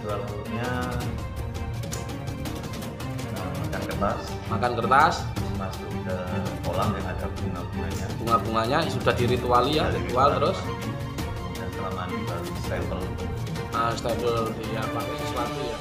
Jadwalnya makan kertas, masuk ke kolam yang ada bunga-bunganya sudah dirituali ya, ritual terus dan setelah mandi baru stempel. Stempel ya, pakai sesuatu ya.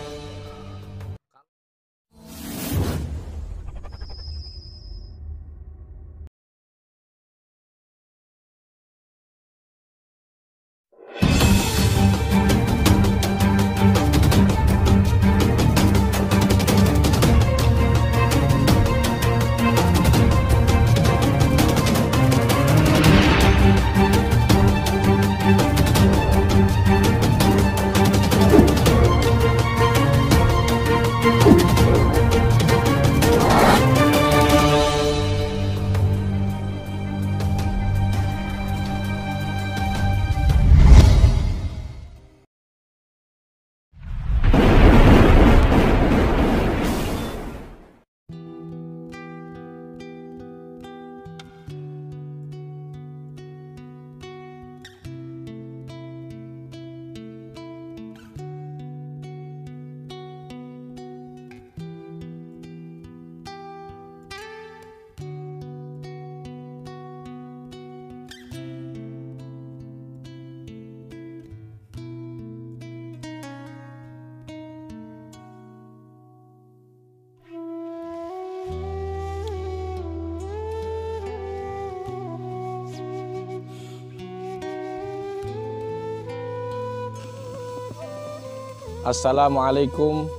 Assalamualaikum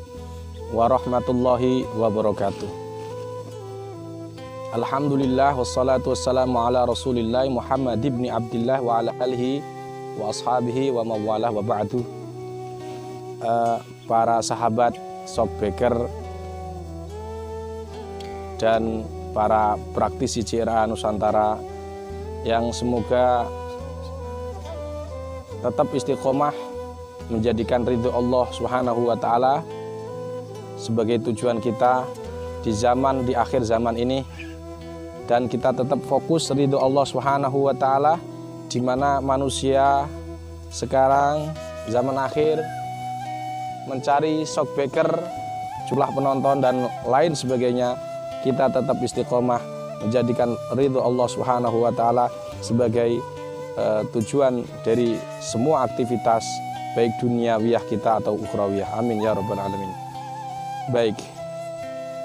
warahmatullahi wabarakatuh. Alhamdulillah wassalatu wassalamu ala Rasulillah Muhammad ibn Abdillah wa ala alihi wa ashabihi wa mawalah wa ba'du. Para sahabat Shopbaker dan para praktisi JRA Nusantara yang semoga tetap istiqomah menjadikan ridho Allah Subhanahu wa Ta'ala sebagai tujuan kita di akhir zaman ini, dan kita tetap fokus ridho Allah Subhanahu wa Ta'ala, di mana manusia sekarang zaman akhir mencari Shopbaker, jumlah penonton dan lain sebagainya. Kita tetap istiqomah menjadikan ridho Allah Subhanahu wa Ta'ala sebagai tujuan dari semua aktivitas baik duniawiyah kita atau ukhrawiyah. Amin ya rabbal alamin. Baik,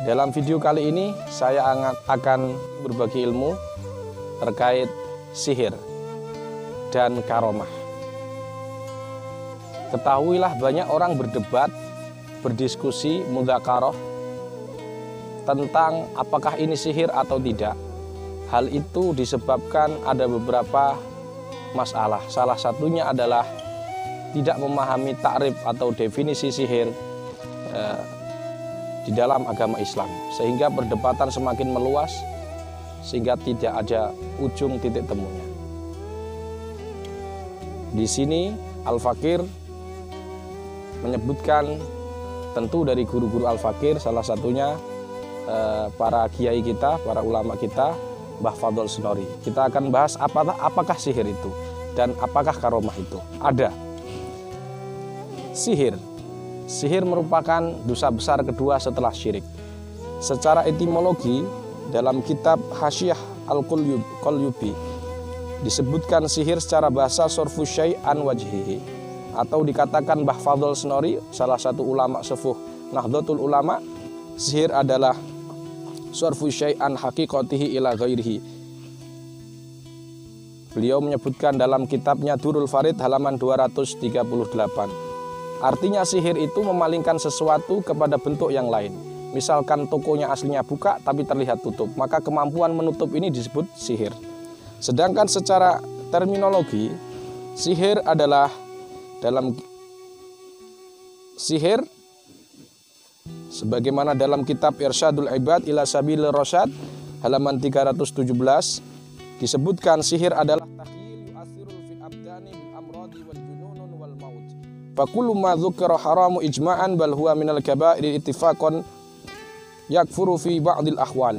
dalam video kali ini saya akan berbagi ilmu terkait sihir dan karomah. Ketahuilah banyak orang berdebat, berdiskusi, mudzakarah tentang apakah ini sihir atau tidak. Hal itu disebabkan ada beberapa masalah. Salah satunya adalah tidak memahami takrif atau definisi sihir di dalam agama Islam, sehingga perdebatan semakin meluas sehingga tidak ada ujung titik temunya. Di sini Al-Fakir menyebutkan, tentu dari guru-guru Al-Fakir, salah satunya para kiai kita, para ulama kita, Mbah Fadl Senori. Kita akan bahas apakah sihir itu dan apakah karomah itu. Ada. Sihir merupakan dosa besar kedua setelah syirik. Secara etimologi, dalam kitab Hasyiah Al-Qulyubi disebutkan sihir secara bahasa sorfu syai' an wajhihi, atau dikatakan Mbah Fadl Senori, salah satu ulama sepuh Nahdlatul Ulama, sihir adalah sorfu syai' an haqiqatihi ila ghairihi. Beliau menyebutkan dalam kitabnya Durul Farid halaman 238. Artinya sihir itu memalingkan sesuatu kepada bentuk yang lain. Misalkan tokonya aslinya buka tapi terlihat tutup, maka kemampuan menutup ini disebut sihir. Sedangkan secara terminologi, sihir adalah sihir sebagaimana dalam kitab Irsyadul Ibad ila Sabilir Rasyad halaman 317 disebutkan, sihir adalah takhyil yu'athirul fil abdani bil amradi wal jununun wal maut. Fakullu ma dzukira haramu ijma'an bal huwa minal kaba'ir ittifaqan yakfuru fi ba'dil ahwal.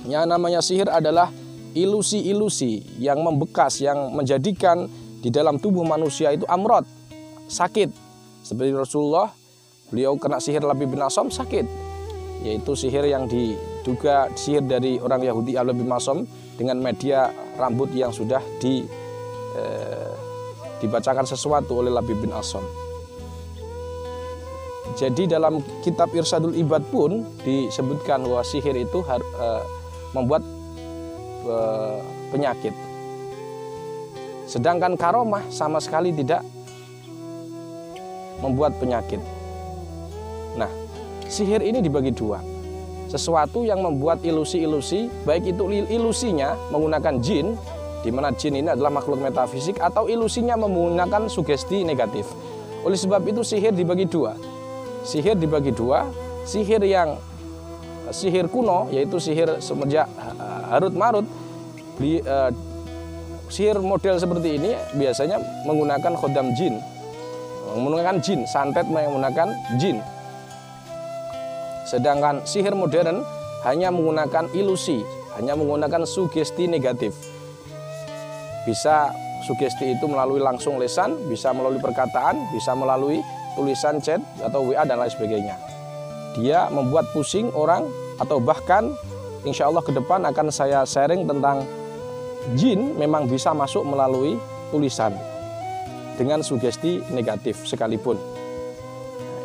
Yang namanya sihir adalah ilusi-ilusi yang membekas, yang menjadikan di dalam tubuh manusia itu amrod, sakit, Seperti Rasulullah, beliau kena sihir Labib bin Asam sakit, yaitu sihir yang diduga sihir dari orang Yahudi Labib bin Asam dengan media rambut yang sudah dibacakan sesuatu oleh Labib bin Asam. Jadi dalam kitab Irsadul Ibad pun disebutkan bahwa sihir itu membuat penyakit. Sedangkan karomah sama sekali tidak membuat penyakit. Nah, sihir ini dibagi dua. Sesuatu yang membuat ilusi-ilusi, baik itu ilusinya menggunakan jin, di mana jin ini adalah makhluk metafisik, atau ilusinya menggunakan sugesti negatif. Oleh sebab itu sihir dibagi dua. Sihir dibagi dua, sihir kuno, yaitu sihir semenjak Harut Marut. Sihir model seperti ini biasanya menggunakan khodam jin, menggunakan jin, santet menggunakan jin. Sedangkan sihir modern hanya menggunakan ilusi, hanya menggunakan sugesti negatif. Bisa sugesti itu melalui langsung lisan, bisa melalui perkataan, bisa melalui tulisan chat atau WA dan lain sebagainya. Dia membuat pusing orang, atau bahkan insya Allah ke depan akan saya sharing tentang jin memang bisa masuk melalui tulisan dengan sugesti negatif sekalipun.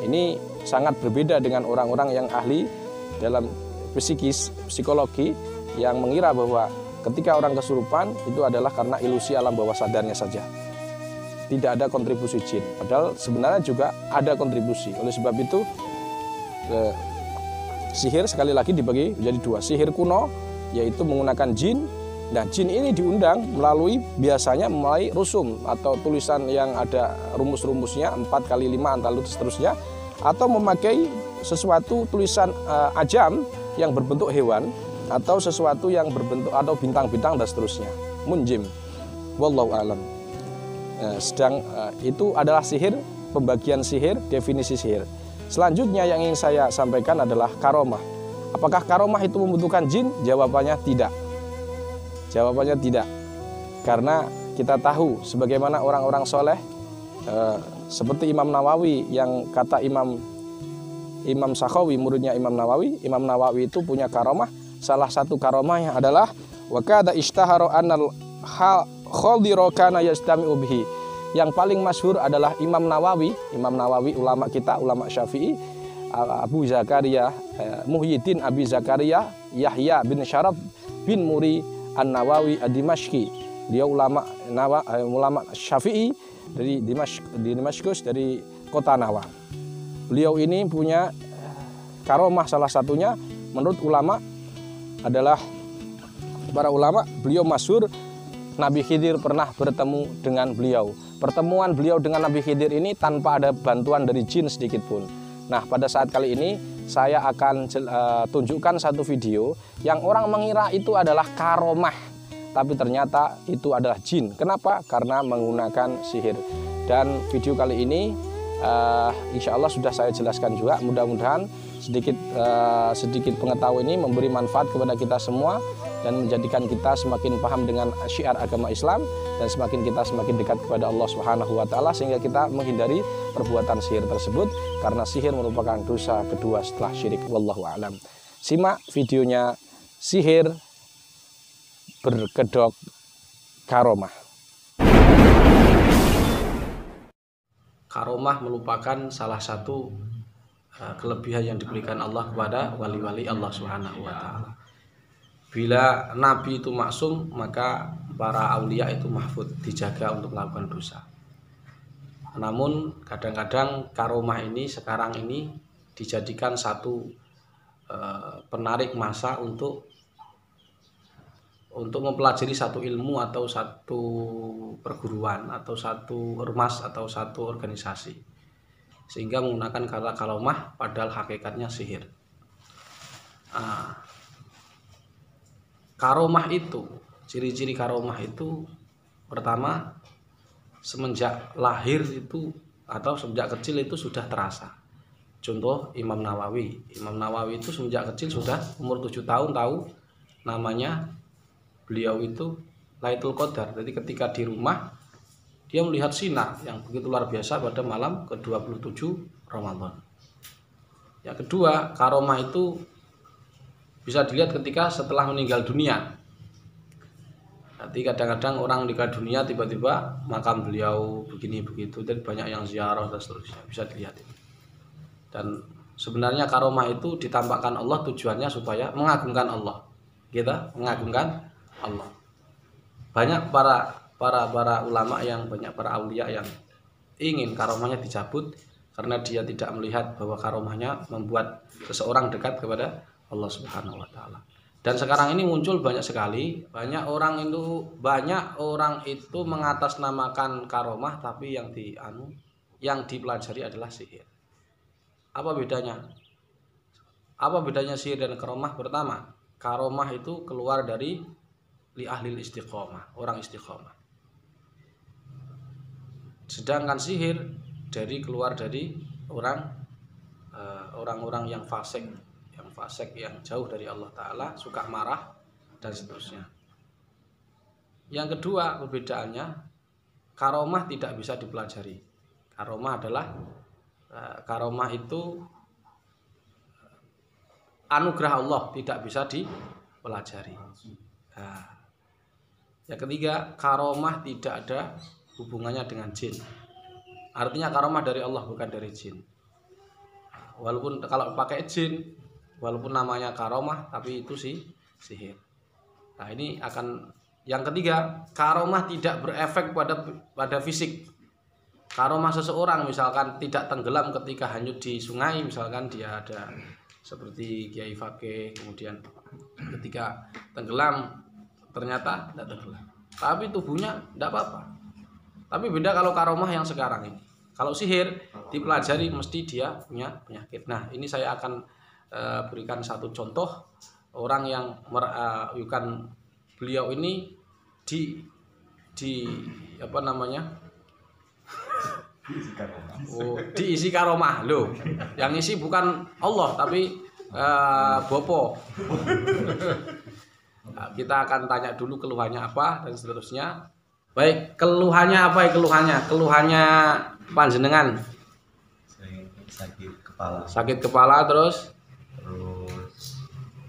Ini sangat berbeda dengan orang-orang yang ahli dalam psikologi yang mengira bahwa ketika orang kesurupan itu adalah karena ilusi alam bawah sadarnya saja. Tidak ada kontribusi jin. Padahal sebenarnya juga ada kontribusi. Oleh sebab itu sihir sekali lagi dibagi menjadi dua. Sihir kuno yaitu menggunakan jin. Nah, jin ini diundang biasanya melalui rusum atau tulisan yang ada rumus-rumusnya 4 kali 5 dan seterusnya, atau memakai sesuatu tulisan ajam yang berbentuk hewan, atau sesuatu yang berbentuk atau bintang-bintang dan seterusnya. Munjim. Wallahu a'lam. Itu adalah sihir, pembagian sihir, definisi sihir. Selanjutnya yang ingin saya sampaikan adalah karomah. Apakah karomah itu membutuhkan jin? Jawabannya tidak. Jawabannya tidak. Karena kita tahu sebagaimana orang-orang soleh seperti Imam Nawawi, yang kata Imam Sakhawi, muridnya Imam Nawawi itu punya karomah. Salah satu karomahnya adalah wa kada ishtahara annal khaldira kana yastami'u bihi. Yang paling masyhur adalah Imam Nawawi ulama kita, ulama Syafi'i, Abu Zakaria Muhyiddin Abi Zakaria Yahya bin Syaraf bin Muri An-Nawawi Ad-Dimashqi. Dia ulama Syafi'i dari Damaskus, dari kota Nawa. Beliau ini punya karomah, salah satunya menurut ulama adalah para ulama, beliau masyhur Nabi Khidir pernah bertemu dengan beliau. Pertemuan beliau dengan Nabi Khidir ini tanpa ada bantuan dari jin sedikit pun. Nah, pada saat kali ini saya akan tunjukkan satu video yang orang mengira itu adalah karomah, tapi ternyata itu adalah jin. Kenapa? Karena menggunakan sihir. Dan video kali ini insya Allah sudah saya jelaskan juga. Mudah-mudahan sedikit pengetahuan ini memberi manfaat kepada kita semua dan menjadikan kita semakin paham dengan syiar agama Islam, dan semakin dekat kepada Allah Subhanahu wa taala, sehingga kita menghindari perbuatan sihir tersebut, karena sihir merupakan dosa kedua setelah syirik. Wallahu a'lam. Simak videonya sihir berkedok karomah. Karomah merupakan salah satu kelebihan yang diberikan Allah kepada wali-wali Allah Subhanahu wa taala. Bila nabi itu maksum, maka para aulia itu mahfud, dijaga untuk melakukan dosa. Namun kadang-kadang karomah ini sekarang ini dijadikan satu penarik masa untuk mempelajari satu ilmu atau satu perguruan atau satu ormas atau satu organisasi, sehingga menggunakan kata karomah padahal hakikatnya sihir. Karomah itu, ciri-ciri karomah itu, pertama, semenjak lahir itu atau semenjak kecil itu sudah terasa. Contoh Imam Nawawi itu semenjak kecil sudah umur 7 tahun tahu namanya beliau itu Lailatul Qadar. Jadi ketika di rumah dia melihat sinar yang begitu luar biasa pada malam ke-27 Ramadan. Yang kedua, karomah itu bisa dilihat ketika setelah meninggal dunia. Nanti kadang-kadang orang meninggal dunia tiba-tiba makam beliau begini begitu, dan banyak yang ziarah dan seterusnya, bisa dilihat ini. Dan sebenarnya karomah itu ditampakkan Allah tujuannya supaya mengagungkan Allah, kita mengagungkan Allah. Banyak para ulama yang banyak para aulia yang ingin karomahnya dicabut karena dia tidak melihat bahwa karomahnya membuat seseorang dekat kepada Allah Subhanahu wa taala. Dan sekarang ini muncul banyak sekali, banyak orang itu mengatasnamakan karomah, tapi yang dipelajari adalah sihir. Apa bedanya? Apa bedanya sihir dan karomah? Pertama, karomah itu keluar dari li ahlil istiqomah, orang istiqomah. Sedangkan sihir keluar dari orang-orang yang fasik, yang jauh dari Allah Ta'ala, suka marah dan seterusnya. Yang kedua perbedaannya, karomah tidak bisa dipelajari. Karomah itu anugerah Allah, tidak bisa dipelajari. Yang ketiga, karomah tidak ada hubungannya dengan jin. Artinya karomah dari Allah, bukan dari jin. Walaupun kalau pakai jin, walaupun namanya karomah, tapi itu sihir. Nah, ini akan yang ketiga, karomah tidak berefek pada fisik. Karomah seseorang misalkan tidak tenggelam ketika hanyut di sungai, misalkan dia ada seperti Kiai Fakih, kemudian ketika tenggelam ternyata tidak tenggelam, tapi tubuhnya tidak apa-apa. Tapi beda kalau karomah yang sekarang ini. Kalau sihir dipelajari mesti dia punya penyakit. Nah, ini saya akan berikan satu contoh orang yang merayukan beliau ini diisi karomah loh. Yang isi bukan Allah tapi Bopo. Nah, kita akan tanya dulu keluhannya apa dan seterusnya. Baik, keluhannya apa? Keluhannya panjenengan. Sakit kepala terus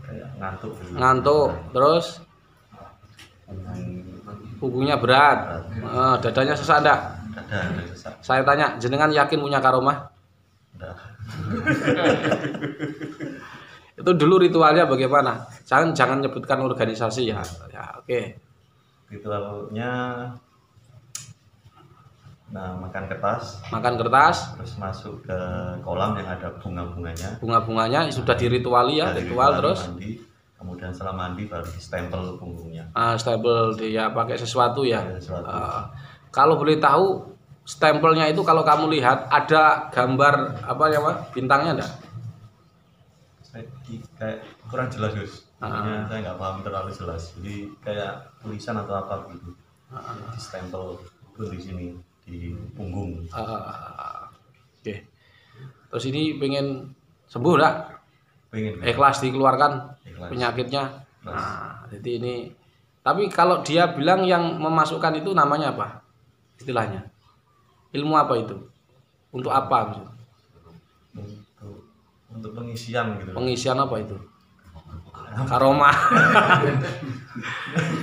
kayak ngantuk terus punggungnya berat, dadanya sesak enggak? Saya tanya, jenengan yakin punya karomah? Itu dulu ritualnya bagaimana? Jangan nyebutkan organisasi ya. Oke. Ritualnya makan kertas, terus masuk ke kolam yang ada bunga-bunganya sudah dirituali ya, terus mandi, kemudian setelah mandi baru stempel punggungnya. Stempel dia pakai sesuatu ya. Kalau boleh tahu stempelnya itu kalau kamu lihat ada gambar bintangnya enggak? Kayak kurang jelas Gus. Saya nggak paham terlalu jelas. Jadi kayak tulisan atau apa gitu. Di stempel itu di sini di punggung. Oke. Terus ini pengen sembuh enggak? Pengen. Ikhlas dikeluarkan penyakitnya. Nah, jadi ini. Tapi kalau dia bilang yang memasukkan itu namanya apa? Istilahnya. Ilmu apa itu? Untuk apa maksudnya? Untuk pengisian gitu. Pengisian apa itu? Karomah.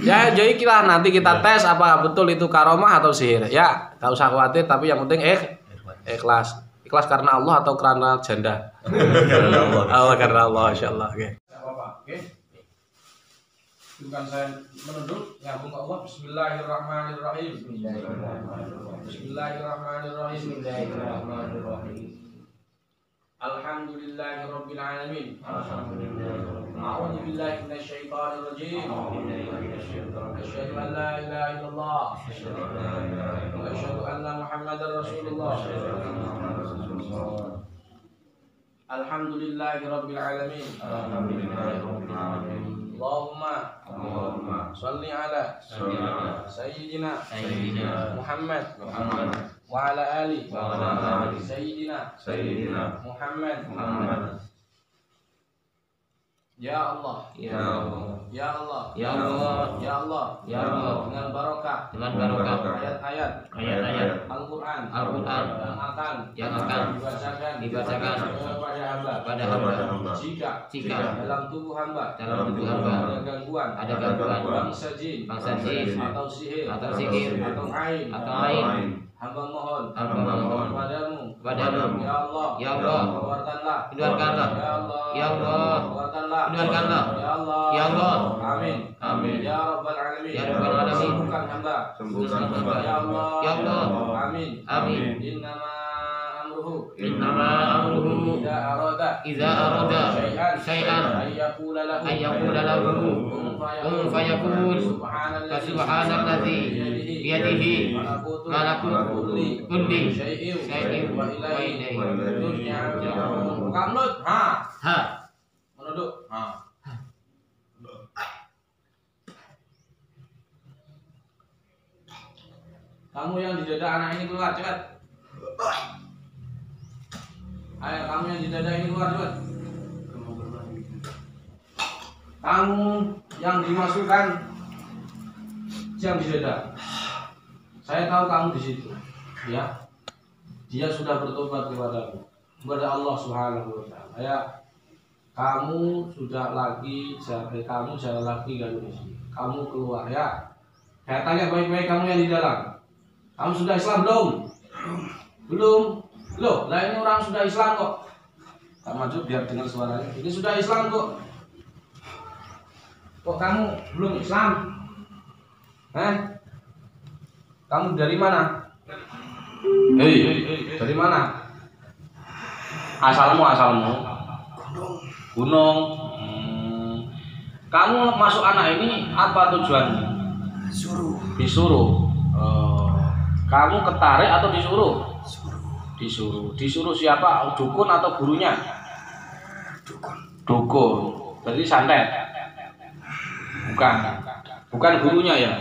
Ya, jadi nanti kita tes apa betul itu karomah atau sihir. Ya, gak usah khawatir, tapi yang penting ikhlas. Ikhlas karena Allah atau karena janda? Karena Allah, insyaallah. Oke. Enggak apa-apa, oke. Bukan saya menunduk, nyambung ke Allah. Bismillahirrahmanirrahim. Bismillahirrahmanirrahim. Alhamdulillahirabbil alamin. A'udzu billahi minasyaitonir rajim. Asyhadu an la ilaha illallah. Wa asyhadu anna Muhammadar Rasulullah. Alhamdulillahirabbil alamin. Allahumma shalli ala sayyidina Muhammad wa ala ali sayyidina Muhammad. Ya Allah, Ya Allah, Ya Allah, Ya Allah, Ya Allah, Ya Allah, dengan barokah dengan barokah ayat-ayat ayat-ayat Al-Quran Al-Quran yang yang akan dibacakan kepada hamba. Jika dalam tubuh hamba dalam tubuh hamba ada gangguan bangsa jin atau sihir atau ain, hamba mohon kepadamu ya Allah keluarkanlah ya Allah keluarkanlah ya Allah amin ya rabbal alamin sembuhkan hamba ya Allah amin innama amruhu idza arada syai'an ayyaqula lahu kun fayakun subhanalladzi biyadihi malakutu kulli syai'in wa ilaihi turja'un. Kamlut menunduk kamu yang di dada anak ini keluar cepat. Ayo kamu yang di dada ini keluar cepat. Kamu yang dimasukkan yang di dada. Saya tahu kamu di situ, ya. Dia sudah bertobat kepada Allah Subhanahu wa taala. Ya. Kamu sudah lagi kamu jangan lagi ganggu di sini. Kamu keluar ya. Saya tanya baik-baik kamu yang di dalam. Kamu sudah Islam belum? Belum. Loh, lah ini orang sudah Islam kok. Tak maju biar dengar suaranya. Ini sudah Islam kok. Kok kamu belum Islam? Kamu dari mana? Dari mana? Asalmu? Gunung. Kamu masuk anak ini apa tujuannya? Disuruh. Kamu ketarik atau disuruh? Disuruh siapa? Dukun atau gurunya? Dukun. Berarti santet. Bukan gurunya ya.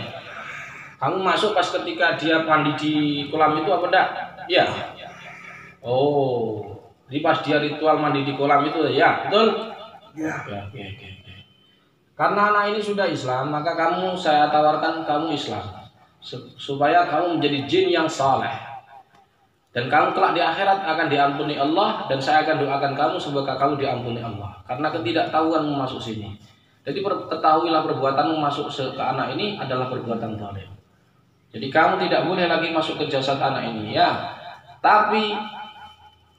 Kamu masuk pas ketika dia mandi di kolam itu apa enggak? Iya. Oh, jadi pas dia ritual mandi di kolam itu ya, betul? Ya. Oke. Karena anak ini sudah Islam, maka saya tawarkan kamu Islam. Supaya kamu menjadi jin yang saleh. Dan kamu kelak di akhirat akan diampuni Allah, dan saya akan doakan kamu semoga kamu diampuni Allah. Karena ketidaktahuanmu masuk sini. Jadi ketahuilah perbuatanmu masuk ke anak ini adalah perbuatan zalim. Jadi kamu tidak boleh lagi masuk ke jasad anak ini ya. Tapi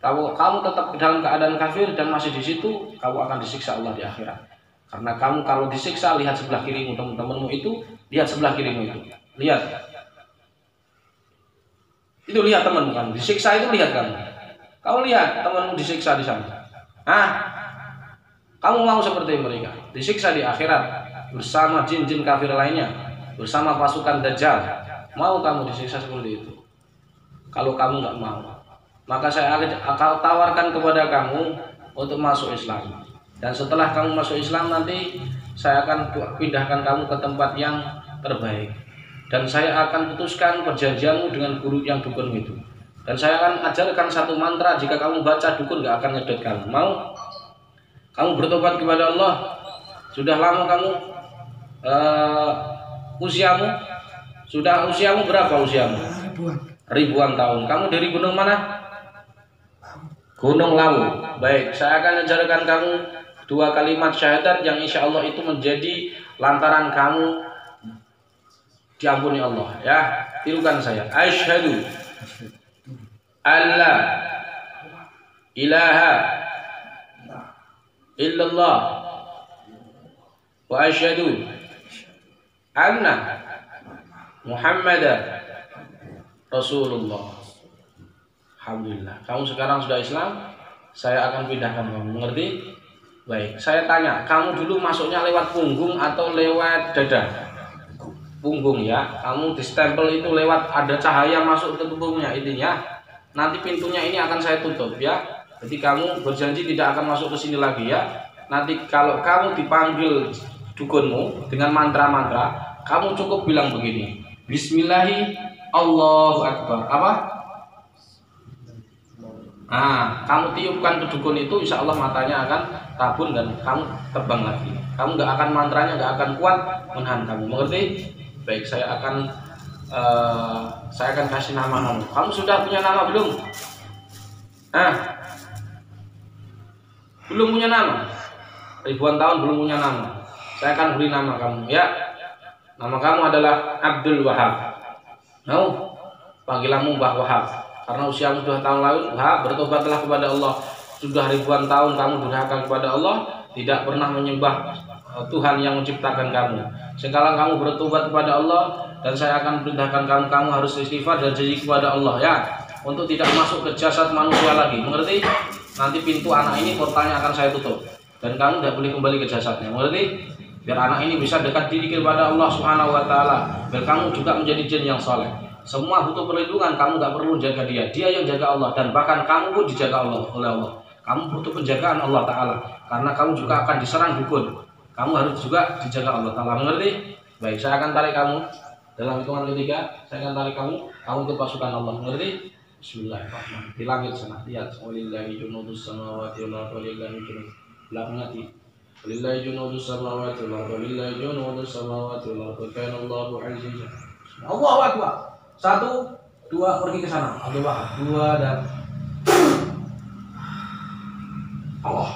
kamu tetap dalam keadaan kafir dan masih di situ, kamu akan disiksa Allah di akhirat. Karena kamu kalau disiksa, lihat sebelah kirimu, teman-temanmu itu, lihat sebelah kirimu itu. Lihat. Itu lihat temanmu kan, disiksa itu lihat kamu. Kamu lihat temanmu disiksa di sana. Kamu mau seperti mereka, disiksa di akhirat bersama jin-jin kafir lainnya, bersama pasukan Dajjal. Mau kamu disiksa seperti itu? Kalau kamu nggak mau, maka saya akan tawarkan kepada kamu untuk masuk Islam. Dan setelah kamu masuk Islam nanti saya akan pindahkan kamu ke tempat yang terbaik. Dan saya akan putuskan perjanjianmu dengan guru yang dukun itu. Dan saya akan ajarkan satu mantra, jika kamu baca dukun nggak akan nyedot kamu. Mau? Kamu bertobat kepada Allah. Sudah lama kamu usiamu? Usiamu berapa usiamu? Ribuan tahun. Kamu dari gunung mana? Gunung Lawu. Baik, saya akan ajarkan kamu 2 kalimat syahadat yang insya Allah itu menjadi lantaran kamu diampuni Allah. Ya, tirukan saya. Asyhadu alla ilaha illallah wa asyhadu anna Muhammadan Rasulullah. Alhamdulillah. Kamu sekarang sudah Islam, saya akan pindahkan kamu. Mengerti? Baik. Saya tanya, kamu dulu masuknya lewat punggung atau lewat dada? Punggung ya. Kamu di stempel itu lewat ada cahaya masuk ke tubuhnya. Intinya nanti pintunya ini akan saya tutup ya. Jadi kamu berjanji tidak akan masuk ke sini lagi ya. Nanti kalau kamu dipanggil dukunmu dengan mantra-mantra, kamu cukup bilang begini. Bismillahi Allahu Akbar. Apa? Nah, kamu tiupkan ke dukun itu, insya Allah matanya akan rabun dan kamu terbang lagi. Kamu nggak akan, mantranya nggak akan kuat menahan kamu. Mengerti? Baik, saya akan kasih nama kamu. Kamu sudah punya nama belum? Belum punya nama. Ribuan tahun belum punya nama. Saya akan beri nama kamu. Ya, nama kamu adalah Abdul Wahab. Mau panggilanmu Mbah Wahab. Karena usiamu sudah tahun lalu, bertobatlah kepada Allah. Sudah ribuan tahun kamu durhaka kepada Allah, tidak pernah menyembah Tuhan yang menciptakan kamu. Sekarang kamu bertobat kepada Allah, dan saya akan perintahkan kamu harus istighfar dan janji kepada Allah, ya, untuk tidak masuk ke jasad manusia lagi. Mengerti? Nanti pintu anak ini, portalnya akan saya tutup, dan kamu tidak boleh kembali ke jasadnya. Mengerti? Biar anak ini bisa dekat diri kepada Allah Subhanahu wa Ta'ala, biar kamu juga menjadi jin yang soleh. Semua butuh perlindungan, kamu nggak perlu jaga dia yang jaga Allah, dan bahkan kamu pun dijaga Allah oleh Allah. Kamu butuh penjagaan Allah Ta'ala, karena kamu juga akan diserang dukun. Kamu harus juga dijaga Allah Ta'ala. Mengerti? Baik, saya akan tarik kamu dalam hitungan ketiga. Saya akan tarik kamu ikut pasukan Allah. Mengerti? Bismillahirrahmanirrahim. Di langit sana, lihat. Walillahi junudus samawati wal ardi walillahi junudus. Belakangnya walillahi junudus samawati wal ardi walillahi junudus samawati wal ardi kana Allahu azizan. Allahu akbar. 1, 2, pergi ke sana. Abdul Wahab. 2 dan Allah.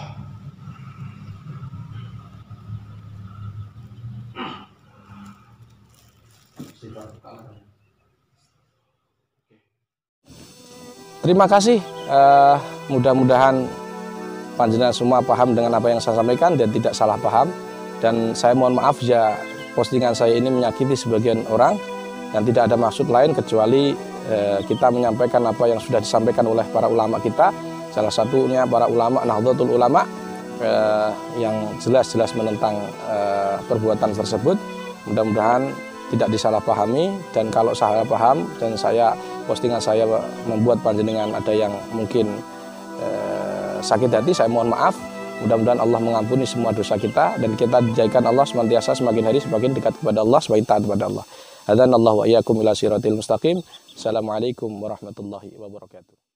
Terima kasih. Mudah-mudahan panjenengan semua paham dengan apa yang saya sampaikan dan tidak salah paham. Dan saya mohon maaf ya, postingan saya ini menyakiti sebagian orang. Dan tidak ada maksud lain kecuali kita menyampaikan apa yang sudah disampaikan oleh para ulama kita. Salah satunya para ulama Nahdlatul Ulama yang jelas-jelas menentang perbuatan tersebut. Mudah-mudahan tidak disalahpahami, dan kalau salah paham dan postingan saya membuat panjenengan ada yang mungkin sakit hati, saya mohon maaf. Mudah-mudahan Allah mengampuni semua dosa kita dan kita dijadikan Allah senantiasa semakin hari semakin dekat kepada Allah, semakin taat kepada Allah. Hadanallahu wa iyyakum ila siratil mustaqim. Assalamualaikum warahmatullahi wabarakatuh.